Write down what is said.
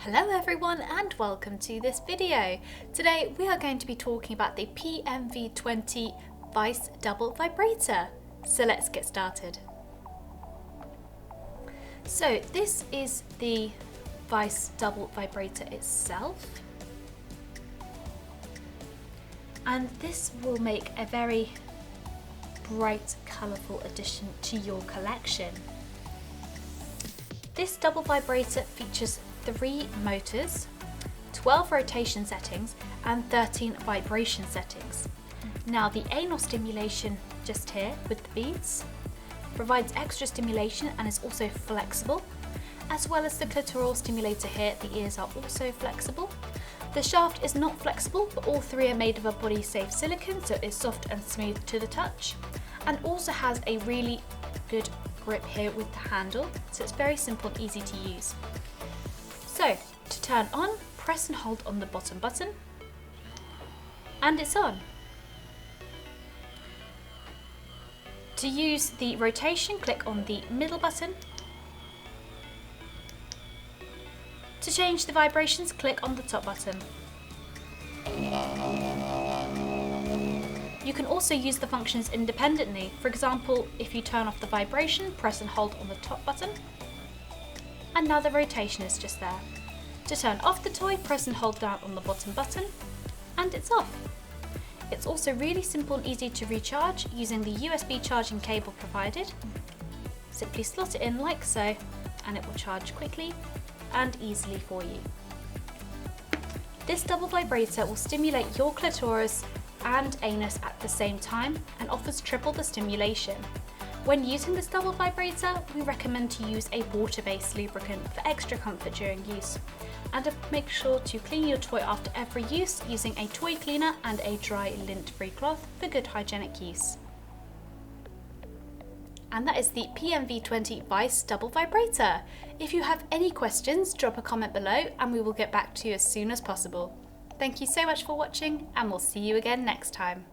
Hello everyone and welcome to this video. Today we are going to be talking about the PMV20 Vice Double Vibrator. So let's get started. So this is the Vice Double Vibrator itself. And this will make a very bright, colourful addition to your collection. This double vibrator features 3 motors, 12 rotation settings and 13 vibration settings. Now the anal stimulation just here with the beads provides extra stimulation and is also flexible, as well as the clitoral stimulator here. The ears are also flexible. The shaft is not flexible, but all 3 are made of a body safe silicone, so it's soft and smooth to the touch, and also has a really good grip here with the handle, so it's very simple and easy to use. So to turn on, press and hold on the bottom button and it's on. To use the rotation, click on the middle button. To change the vibrations, click on the top button. You can also use the functions independently. For example, if you turn off the vibration, press and hold on the top button. And now the rotation is just there. To turn off the toy, press and hold down on the bottom button and it's off. It's also really simple and easy to recharge using the USB charging cable provided. Simply slot it in like so and it will charge quickly and easily for you. This double vibrator will stimulate your clitoris and anus at the same time and offers triple the stimulation. When using this double vibrator, we recommend to use a water-based lubricant for extra comfort during use. And make sure to clean your toy after every use using a toy cleaner and a dry lint-free cloth for good hygienic use. And that is the PMV20 Vice Double Vibrator. If you have any questions, drop a comment below and we will get back to you as soon as possible. Thank you so much for watching and we'll see you again next time.